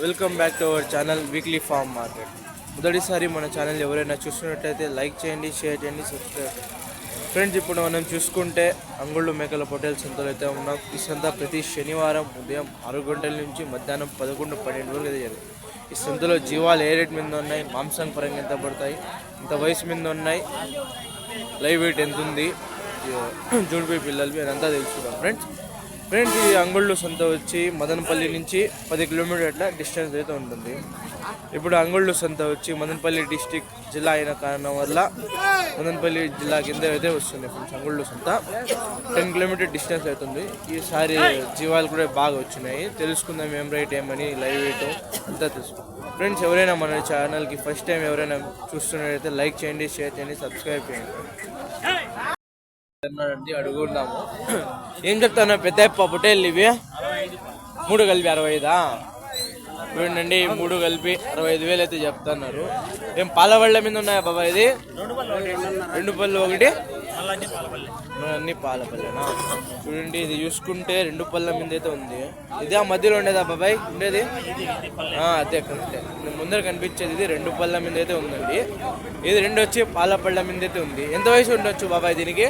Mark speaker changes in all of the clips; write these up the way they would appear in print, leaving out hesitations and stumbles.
Speaker 1: Welcome back to our channel weekly farm market. మొదటిసారి మన channel ఎవరైనా చూస్తున్నట్లయితే లైక్ చేయండి, షేర్ చేయండి, సబ్స్క్రైబ్. ఫ్రెండ్స్, ఇప్పుడు మనం చూసుకుంటే అంగుళ్ళు మేకల పొట్టేల్ సంతలో అయితే ఉన్నాం. ఈ సంత ప్రతి శనివారం ఉదయం 6 గంటల నుంచి మధ్యాహ్నం 11-12 వరకు అయితే జరుగుతుంది. ఈ సంతలో జీవాలు ఏ రేట్ మీద ఉన్నాయి, మాంసం పరంగా ఎంత పడతాయి, ఎంత వయసు మీద ఉన్నాయి, లైవ్ వెయిట్ ఎంత ఉంది, జూడిపి పిల్లలవి అదంతా తెలుసుకుందాం ఫ్రెండ్స్. ఈ అంగుళ్ళు సంత వచ్చి మదనపల్లి నుంచి 10 కిలోమీటర్ల డిస్టెన్స్ అయితే ఉంటుంది. ఇప్పుడు అంగుళ్ళు సంత వచ్చి మదనపల్లి డిస్టిక్ జిల్లా అయిన కారణం వల్ల మదనపల్లి జిల్లా కింద అయితే వస్తుంది ఫ్రెండ్స్. అంగుళ్ళు సంత 10 కిలోమీటర్ డిస్టెన్స్ అవుతుంది. ఈసారి జీవాలు కూడా బాగా వచ్చినాయి. తెలుసుకుందాం ఏం రేట్ ఏమని, లైవ్ వెయిట్ అంతా తెలుసుకుందాం ఫ్రెండ్స్. ఎవరైనా మన ఛానల్కి ఫస్ట్ టైం ఎవరైనా చూస్తున్నట్లయితే లైక్ చేయండి, షేర్ చేయండి, సబ్స్క్రైబ్ చేయండి. అడుగున్నాము. ఏం చెప్తాను పెద్ద పొట్టేళ్ళు ఇవి 3 కలిపి 65. చూడండి, 3 కలిపి 65,000 అయితే చెప్తున్నారు. ఏం పాల వాళ్ళ మీద ఉన్నాయా బాబా? ఇది 2 పళ్ళు ఒకటి అన్ని పాల పళ్ళేనా? చూడండి, ఇది చూసుకుంటే 2 పళ్ళ మీద అయితే ఉంది. ఇది ఆ మధ్యలో ఉండేదా బాబాయ్ ఉండేది? అదే కరెక్టే. ముందర కనిపించేది ఇది 2 పళ్ళ మీద అయితే ఉందండి. ఇది 2 వచ్చి పాల పళ్ళ మీద అయితే ఉంది. ఎంత వయసు ఉండొచ్చు బాబాయ్ దీనికి?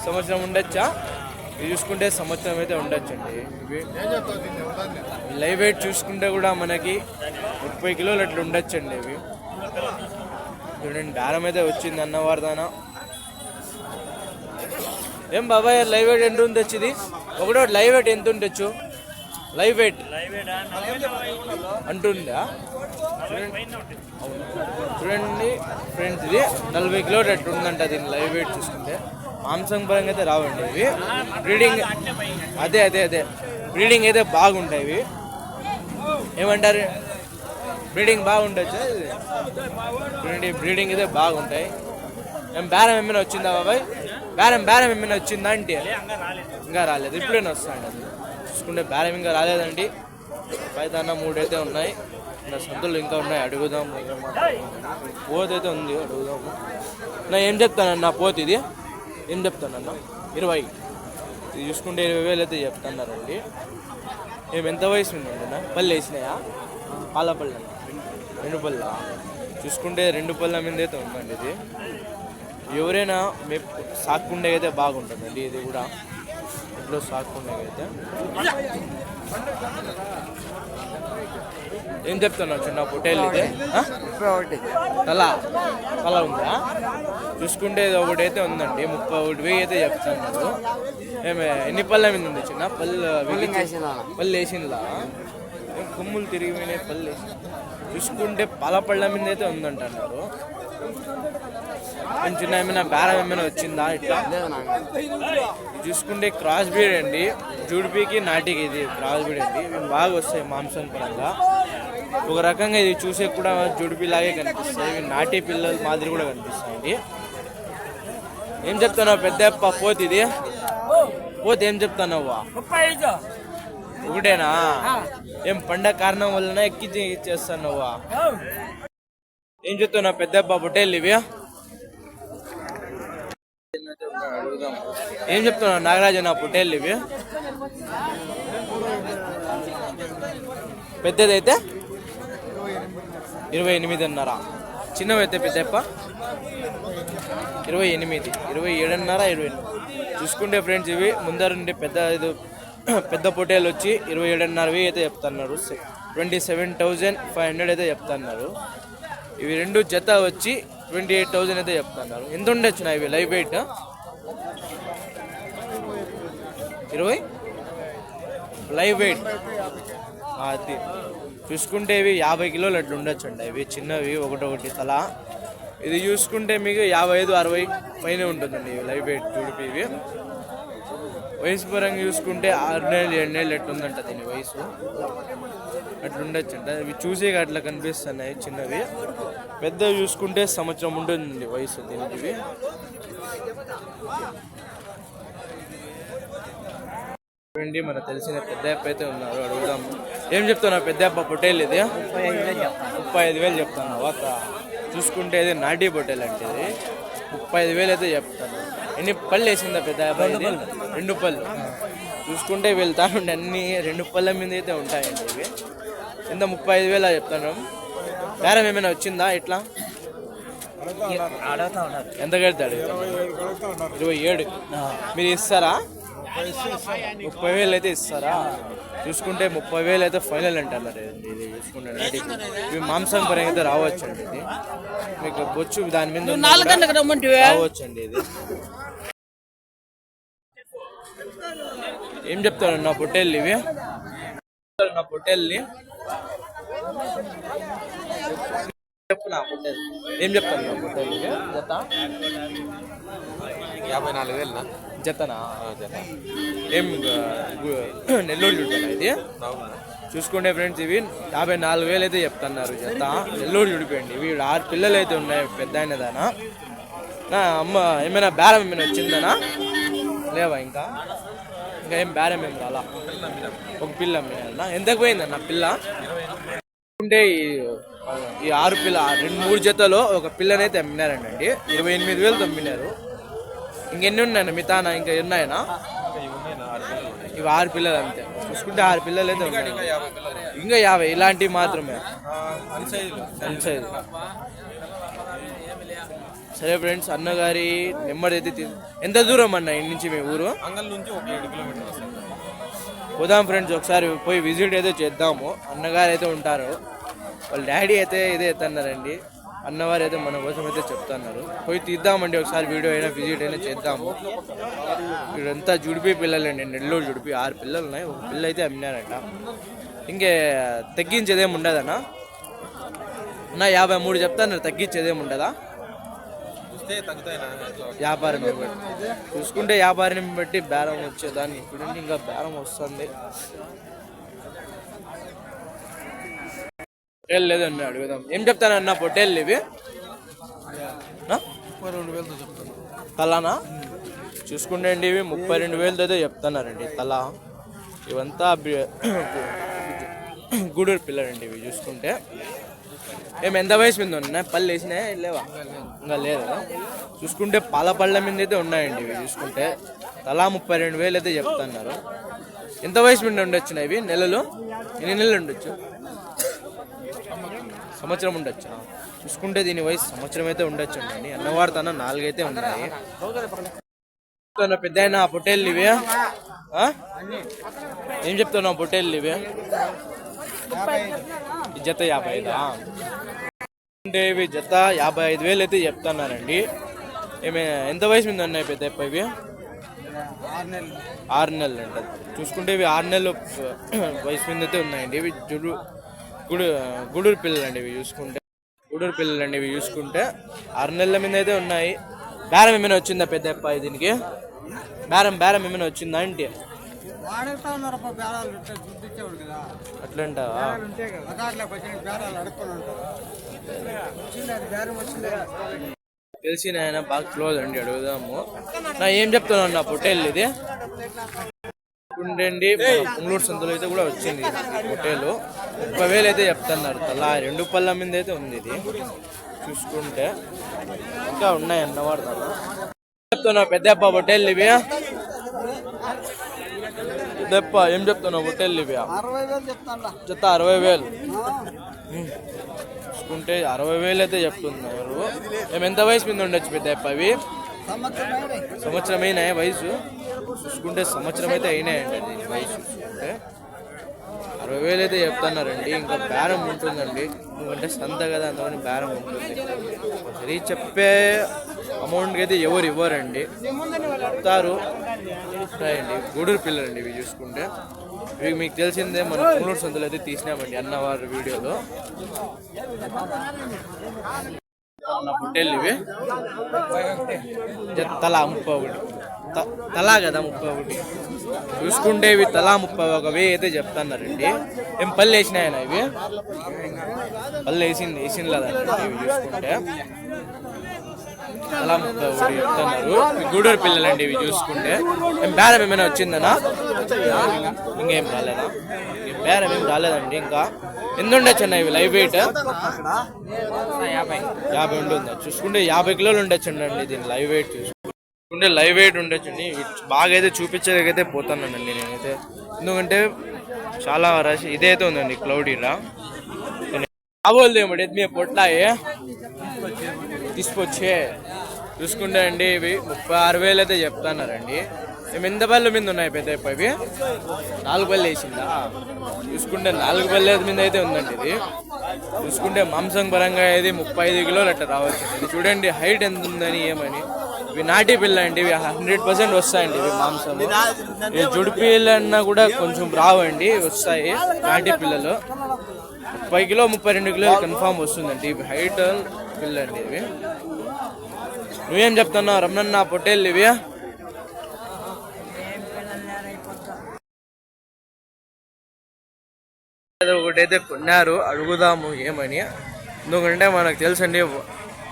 Speaker 1: సంవత్సరం ఉండొచ్చా? ఇది చూసుకుంటే సంవత్సరం అయితే ఉండొచ్చండి. ఇవి లైవ్ వెయిట్ చూసుకుంటే కూడా మనకి 30 కిలోలు అట్లా ఉండొచ్చండి. ఇవి చూడండి, బేరం అయితే వచ్చింది అన్నవారిదానా. ఏం బాబాయ్ లైవ్ వెయిట్ ఎంత ఉండొచ్చు? ఇది ఒకటో లైవ్ వెయిట్ ఎంత ఉండొచ్చు? లైవ్ వెయిట్ అంటుందా? చూడండి ఫ్రెండ్స్, ఇది 40 కిలోలు అట్లా ఉందంట దీన్ని లైవ్ వెయిట్ చూసుకుంటే. మాంసం పరంగా అయితే రావండి ఇవి. బ్రీడింగ్ అదే బ్రీడింగ్ అయితే బాగుంటాయి ఇవి. ఏమంటారు? బ్రీడింగ్ బాగుండొచ్చు. చూడండి, బ్రీడింగ్ అయితే బాగుంటాయి. ఏం బేరం ఏమైనా వచ్చిందా బాబాయ్? బేరం ఏమైనా వచ్చిందా అంటే? ఇంకా రాలేదు, ఇప్పుడైనా వస్తాండి. అది చూసుకుంటే బేరం ఇంకా రాలేదండి. పైదాన 3 అయితే ఉన్నాయి. నా సంతలు ఇంకా ఉన్నాయి, అడుగుదాం. పోత్ అయితే ఉంది, అడుగుదాము. నా ఏం చెప్తానన్నా పోత్? ఇది ఏం చెప్తానన్నా? 20. ఇది చూసుకుంటే 20,000 అయితే చెప్తున్నారండి. ఎంత వయసు ఉందండి? పళ్ళు వేసినాయా? పాల పళ్ళు 2 పళ్ళ చూసుకుంటే 2 పళ్ళ మీద అయితే ఉందండి. ఇది ఎవరైనా సాక్కుండే అయితే బాగుంటుందండి. ఇది కూడా ఇంట్లో సాక్కుండే అయితే. ఏం చెప్తున్నావు చిన్న పొట్టేలు? ఇది తల ఉందా? చూసుకుంటే ఇది ఒకటైతే ఉందండి. 31,000 అయితే చెప్తున్నారు. ఎన్ని పళ్ళ మీద ఉంది చిన్న? పళ్ళు వేసిందా? కొమ్ములు తిరిగిపోయినాయి, పళ్ళు వేసి. చూసుకుంటే పాల పళ్ళ మీద అయితే ఉందంటున్నారు. చిన్న ఏమైనా బేరం ఏమైనా వచ్చిందా ఇట్లా? చూసుకుంటే క్రాస్ బ్రీడ్ అండి. జూడిపికి నాటికి ఇది క్రాస్ బ్రీడ్ అండి. ఇవి బాగా వస్తాయి మాంసం పరంగా. ఒక రకంగా ఇది చూసే కూడా జుడిపి లాగే కనిపిస్తాయి. ఇవి నాటి పిల్లల మాదిరి కూడా కనిపిస్తాయండి. ఏం చెప్తున్నావు పెద్ద పోత్? ఇది పోత్ ఏం చెప్తున్నావా? ఒకటేనా? ఏం పండగ కారణం వలన ఎక్కించి చేస్తున్నావా? ఏం చెప్తున్నావు పెద్ద పొట్టేళ్ళు ఇవి? ఏం చెప్తున్నావు నాగరాజు? నా పొట్టేళ్ళు ఇవి పెద్దదైతే 28.5. చిన్నవైతే పెద్దప్ప 28, 27.5, 28. చూసుకుంటే ఫ్రెండ్స్, ఇవి ముందర నుండి పెద్ద పొట్టేలు వచ్చి 27.5 అయితే చెప్తున్నారు. 27,500 అయితే చెప్తున్నారు. ఇవి 2 జత వచ్చి 28,000 అయితే చెప్తున్నారు. ఎంత ఉండొచ్చు ఇవి లైవ్ వెయిట్? 20 live weight. అది చూసుకుంటే ఇవి 50 కిలోలు అట్లా ఉండొచ్చు అండి. ఇవి చిన్నవి, ఒకటి తల. ఇది చూసుకుంటే మీకు 55-60 పైన ఉంటుందండి ఇవి లైవ్ వెయిట్ జుడిపి. ఇవి వయసు పరంగా చూసుకుంటే 6 నెలలు 7 నెలలు ఎట్లుందంట దీని వయసు, అట్లుండొచ్చు అంట. ఇవి చూసే అట్లా కనిపిస్తున్నాయి చిన్నవి. పెద్ద చూసుకుంటే సంవత్సరం ఉంటుందండి వయసు దీనికి. ఇవి చూడండి, మనకు తెలిసిన పెద్ద అప్ప అయితే ఉన్నారు, అడుగుదాము. ఏం చెప్తున్నావు పెద్ద అప్ప పొట్టేలు? ఇది 35,000 చెప్తున్నావు. చూసుకుంటే ఇది నాటి పొట్టేలు అంటే ఇది 35,000 అయితే చెప్తాను. ఎన్ని పళ్ళు వేసిందా పెద్ద అప్ప? 2 పళ్ళు. చూసుకుంటే వెళ్తానుండి అన్ని 2 పళ్ళ మీద అయితే ఉంటాయండి. ఇవి ఎంత 35,000 చెప్తాను. బేరం ఏమైనా వచ్చిందా ఎట్లా? ఎంత కడతాడు? 27. మీరు ఇస్తారా? 30,000 అయితే ఇస్తారా? చూసుకుంటే 30,000 అయితే ఫైనల్ అంటున్నారు. ఇది చూసుకుంటే ఇవి మాంసం పరంగా అయితే రావచ్చు అండి. ఇది మీకు బొచ్చు దాని మీద రావచ్చు అండి. ఇది ఏం చెప్తాను నా పొట్టేళ్ళు ఇవి? నా పొట్టేళ్ళని చెప్పు. నా పొట్టేళ్ళు ఏం చెప్తాను? నా పొట్టేళ్ళు జత
Speaker 2: 54,000
Speaker 1: జతనా? ఏం నెల్లూరు చుట్టాను ఇది. చూసుకుంటే ఫ్రెండ్స్ ఇవి 54,000 అయితే చెప్తున్నారు జత. నెల్లూరు చుడిపోయండి. ఇవి 6 పిల్లలు అయితే ఉన్నాయి. పెద్ద అయినదానా నా అమ్మ ఏమైనా బేరం ఏమైనా వచ్చిందనా? లేవా? ఇంకా ఏం బేరం ఏం రాలా? ఒక పిల్ల అమ్మినా. ఎంతకు పోయిందన్న పిల్ల? అంటే ఈ 6 పిల్ల 2-3 జతలో ఒక పిల్లనైతే అమ్మినారండి. 28,000 అమ్మినారు. ఇంకెన్ని ఉన్నాయన్న మితానా? ఇంకా ఉన్నాయనా? ఇవి 6 పిల్లలు అంతే. చూసుకుంటే 6 పిల్లలు అయితే ఉన్నాయి. ఇంకా 50 ఇలాంటివి మాత్రమే. సరే ఫ్రెండ్స్, అన్నగారి నెంబర్ అయితే ఎంత దూరం అన్న ఇంటి నుంచి మీ ఊరు?
Speaker 2: అంగల్ నుంచి ఒక 7 కిలోమీటర్లు.
Speaker 1: పోదాం ఫ్రెండ్స్, ఒకసారి పోయి విజిట్ అయితే చేద్దాము. అన్నగారు అయితే ఉంటారు. వాళ్ళ డాడీ అయితే ఇదే ఎత్తన్నారండి. అన్నవారు అయితే మన కోసం అయితే చెప్తున్నారు. పోయి తీద్దామండి ఒకసారి. వీడియో అయినా విజిట్ అయినా చేద్దాము. వీడంతా జుడిపి పిల్లలండి. నెల్లూరు జుడిపి 6 పిల్లలు ఉన్నాయి. ఒక పిల్ల అయితే అమ్మినారంట. ఇంకే తగ్గించేదేమి ఉండదన్నా? నా 53 చెప్తాను. తగ్గించేదేమి ఉండదా? వ్యాపారం బట్టి చూసుకుంటే వ్యాపారం బట్టి బేరం వచ్చేదాన్ని. ఇప్పుడు ఇంకా బేరం వస్తుంది. పొట్టేళ్ళు లేదండి, అడుగుదాం. ఏం చెప్తానన్న పొట్టేళ్ళు ఇవి?
Speaker 2: 32,000 చెప్తాను.
Speaker 1: తలానా? చూసుకుంటే అండి ఇవి 32,000 అయితే చెప్తున్నారండి తల. ఇవంతా గూడూరు పిల్లలండి ఇవి. చూసుకుంటే ఏమి ఎంత వయసు మీద ఉన్నాయి? పళ్ళు వేసినాయా? లేవా? ఇంకా లేదు. చూసుకుంటే పాల పళ్ళ మీద అయితే ఉన్నాయండి ఇవి. చూసుకుంటే తలా 32,000 అయితే చెప్తున్నారు. ఎంత వయసు మీద ఉండొచ్చు ఇవి? నెలలు ఎన్ని నెలలు ఉండొచ్చు? సంవత్సరం ఉండొచ్చు. చూసుకుంటే దీని వయసు సంవత్సరం అయితే ఉండొచ్చు అండి. అన్నవారు తన 4 అయితే ఉన్నాయి. పెద్ద అయినా పొట్టేళ్ళు ఇవి ఏం చెప్తున్నావు? పొట్టేళ్ళు ఇవి జత 55 అంటే ఇవి జత 55,000 అయితే చెప్తున్నారండి. ఏమే ఎంత వయసు మీద ఉన్నాయి పెద్ద ఇవి? 6 నెలలు అంట. చూసుకుంటే ఇవి 6 నెలలు వయసు మీద అయితే ఉన్నాయండి. ఇవి గూడూరు పిల్లలు అండి ఇవి. చూసుకుంటే గూడూరు పిల్లలు అండి ఇవి. చూసుకుంటే 6 నెలల మీద అయితే ఉన్నాయి. బేరం ఏమైనా వచ్చిందా పెద్ద అబ్బాయి దీనికి? బేరం ఏమైనా వచ్చిందా అంటే? అట్లంటావా? తెలిసిన ఆయన బాగా క్లోజ్ అండి. అడుగుదాము. నా ఏం చెప్తున్నాను నా పొట్టేళ్ళు ఇది? ఉండండి పుంగళూరు సంతలో అయితే కూడా వచ్చింది పొట్టేలు. 30,000 అయితే చెప్తున్నారు తలా. 2 పళ్ళ మీద అయితే ఉంది ఇది. చూసుకుంటే ఇంకా ఉన్నాయి అన్నవాడు తలా. చెప్తున్నావు పెద్ద అప్ప పొట్టేళ్ళు ఇవి? పెద్దప్ప ఏం చెప్తున్నావు పొట్టేళ్ళు ఇవి? జత 60,000. చూసుకుంటే 60,000 అయితే చెప్తున్నారు. మేము ఎంత వయసు మీద ఉండొచ్చు పెద్ద అప్ప? అవి సంవత్సరం అయినాయి వయసు. చూసుకుంటే సంవత్సరం అయితే అయినాయండి దీని వయసు. చూసుకుంటే 60,000 అయితే చెప్తున్నారండి. ఇంకా బేరం ఉంటుందండి. ఎందుకంటే సంత కదా, అందుకని బేరం ఉంటుంది. సరే చెప్పే అమౌంట్కి అయితే ఎవరు ఇవ్వరండి, చెప్తారు. అండి గూడూరు పిల్లలండి ఇవి. చూసుకుంటే ఇవి మీకు తెలిసిందే, మన పుంగళూరు సంతలో అయితే తీసినామండి అన్నవారు వీడియోలో. పొట్టేళ్ళు ఇవి తలా 31. తలా కదా 31. చూసుకుంటే ఇవి తలా 31,000 అయితే చెప్తున్నారండి. ఏం పళ్ళు వేసినాయన ఇవి? పళ్ళు వేసిందండి ఇవి. చూసుకుంటే తలా 31 చెప్తున్నారు. గూడూరు పిల్లలండి ఇవి. చూసుకుంటే ఏం బేరం ఏమైనా వచ్చిందనా? ఇంకేం రాలేదా? బేరం ఏం రాలేదండి. ఇంకా ఎంత ఉండొచ్చు అన్న ఇవి? లైవ్ వెయిట్ 50 ఉంటుందా? చూసుకుంటే 50 కిలోలు ఉండొచ్చు అండి దీని లైవ్ వెయిట్. చూసుకుంటే లైవ్ వెయిట్ ఉండొచ్చండి. బాగా అయితే చూపించేదైతే పోతానండి నేనైతే. ఎందుకంటే చాలా రష్ ఇదైతే ఉందండి క్లౌడీరా. కాబోలు ఏమిటి మీ పొట్లాయి తీసుకొచ్చే చూసుకుంటే అండి ఇవి 36,000 అయితే చెప్తున్నారండి. మేము ఎంత పళ్ళ మీద ఉన్నాయి పెద్ద ఇవి 4 పళ్ళు వేసిందా చూసుకుంటే 4 పళ్ళ మీద అయితే ఉందండి. ఇది చూసుకుంటే మాంసం పరంగా ఇది 35 కిలోలు అట్లా రావచ్చు. ఇది చూడండి హైట్ ఎంత ఉందని ఏమని. ఇవి నాటి పిల్ల అండి, ఇవి 100% వస్తాయండి. ఇవి మాంసం ఇవి జుడి పిల్లన్నా కూడా కొంచెం రావండి, వస్తాయి నాటి పిల్లలు. 30 కిలో 32 కిలోలు కన్ఫామ్ వస్తుందండి. ఇవి హైట్ పిల్ల అండి. ఇవి నువ్వేం చెప్తున్నావు రమణన్న పొట్టేళ్ళు ఇవి? ఒకటైతే కొన్నారు, అడుగుదాము ఏమని. ఎందుకంటే మనకు తెలుసండి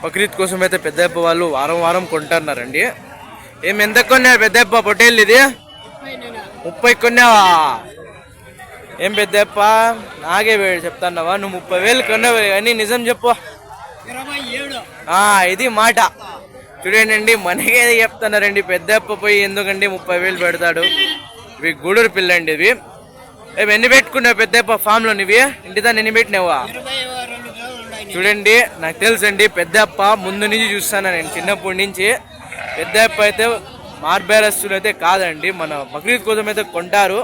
Speaker 1: బక్రీద్ కోసం అయితే పెద్దప్ప వాళ్ళు వారం వారం కొంటున్నారండి. ఎంత కొన్నారు పెద్దప్ప పొట్టేళ్ళు? ఇది 30 కొన్నావా? ఏం పెద్దప్ప నాగే చెప్తున్నావా? నువ్వు 30,000 కొన్నావు కానీ నిజం చెప్పు. ఇది మాట చూడండి, మనకే చెప్తున్నారండి పెద్దప్ప పోయి ఎందుకండి 30,000 పెడతాడు. ఇవి గూడూరు పిల్ల అండి. ఇవి ఎన్ని పెట్టుకున్నావు పెద్దప్ప ఫామ్ లో? నువ్వు ఇంటిదా ఎన్ని పెట్టినావా? చూడండి నాకు తెలుసండి పెద్దప్ప ముందు నుంచి చూస్తాను నేను చిన్నప్పటి నుంచి. పెద్దప్ప అయితే మార్బేరస్తులు అయితే కాదండి, మన బక్రీద్ కోసం అయితే కొంటారు.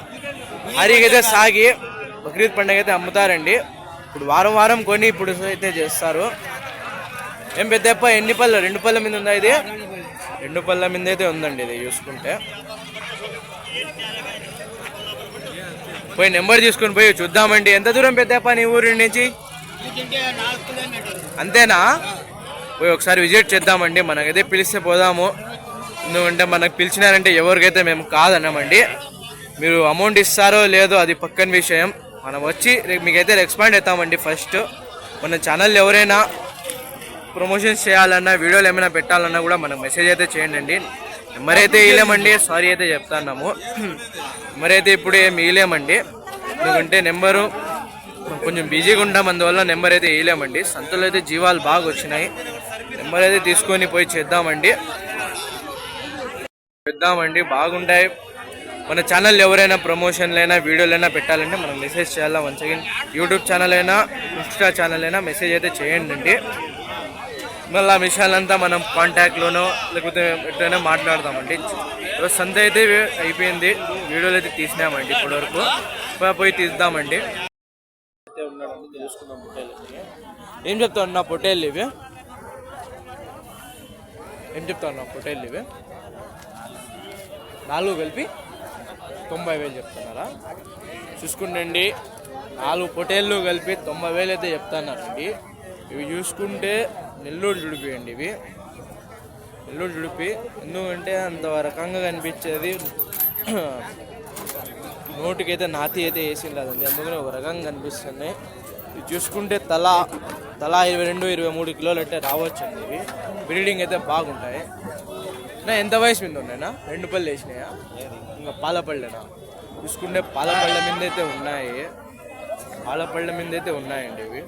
Speaker 1: హరికైతే సాగి బక్రీద్ పండుగ అయితే అమ్ముతారండి. ఇప్పుడు వారం వారం కొని ఇప్పుడు అయితే చేస్తారు. ఏం పెద్దప్ప ఎన్ని పళ్ళు? 2 పళ్ళ మీద ఉందా? ఇది 2 పళ్ళ మీద అయితే ఉందండి. ఇది చూసుకుంటే పోయి నెంబర్ తీసుకొని పోయి చూద్దామండి. ఎంత దూరం పెద్దప్ప నీ ఊరి నుంచి? అంతేనా? పోయి ఒకసారి విజిట్ చేద్దామండి. మనకైతే పిలిస్తే పోదాము. ఎందుకంటే మనకు పిలిచినారంటే ఎవరికైతే మేము కాదన్నామండి. మీరు అమౌంట్ ఇస్తారో లేదో అది పక్కన విషయం. మనం వచ్చి మీకైతే రెస్పాండ్ అవుతామండి. ఫస్ట్ మన ఛానల్ ఎవరైనా ప్రమోషన్స్ చేయాలన్నా వీడియోలు ఏమైనా పెట్టాలన్నా కూడా మనకు మెసేజ్ అయితే చేయండి. నెంబర్ అయితే ఇవ్వలేమండి, సారీ అయితే చెప్తున్నాము. నెంబర్ అయితే ఇప్పుడు ఏమి ఇవ్వలేమండి, ఎందుకంటే నెంబరు కొంచెం బిజీగా ఉంటాం, అందువల్ల నెంబర్ అయితే వేయలేమండి. సంతలో అయితే జీవాలు బాగా వచ్చినాయి. నెంబర్ అయితే తీసుకొని పోయి చేద్దామండి బాగుంటాయి. మన ఛానల్ ఎవరైనా ప్రమోషన్లైనా వీడియోలైనా పెట్టాలంటే మనం మెసేజ్ చేయాలా. వన్స్ అగైన్ యూట్యూబ్ ఛానల్ అయినా ఇన్స్టా ఛానల్ అయినా మెసేజ్ అయితే చేయండి. మళ్ళీ ఆ విషయాలంతా మనం కాంటాక్ట్లోనో లేకపోతే ఎట్లయినా మాట్లాడదామండి. ఈరోజు సంత అయితే అయిపోయింది, వీడియోలు అయితే తీసినామండి ఇప్పటివరకు. పోయి తీద్దామండి. ఉన్నాడండి తెలుసుకుందాం పొట్టేళ్ళు. ఏం చెప్తా ఉన్నా పొట్టేళ్ళు ఇవి? ఏం చెప్తా ఉన్నా పొట్టేళ్ళు ఇవి? 4 కలిపి 90,000 చెప్తున్నారా? చూసుకుంటండి 4 పొట్టేళ్ళు కలిపి 90,000 అయితే చెప్తున్నారండి. ఇవి చూసుకుంటే నెల్లూరు జుడిపి అండి. ఇవి నెల్లూరు జుడిపి. ఎందుకంటే అంత రకంగా కనిపించేది నోటికైతే నాతి అయితే వేసి లేదండి, అందుకని ఒక రకంగా కనిపిస్తున్నాయి. ఇది చూసుకుంటే తల 22-23 కిలోలు అంటే రావచ్చండి. ఇవి బ్రీడింగ్ అయితే బాగుంటాయి. ఎంత వయసు మీద ఉన్నాయినా? 2 పళ్ళు వేసినాయా? ఇంకా పాలపళ్ళేనా? చూసుకుంటే పాలపళ్ళ మీద అయితే ఉన్నాయి, పాలపళ్ళ మీద అయితే ఉన్నాయండి ఇవి.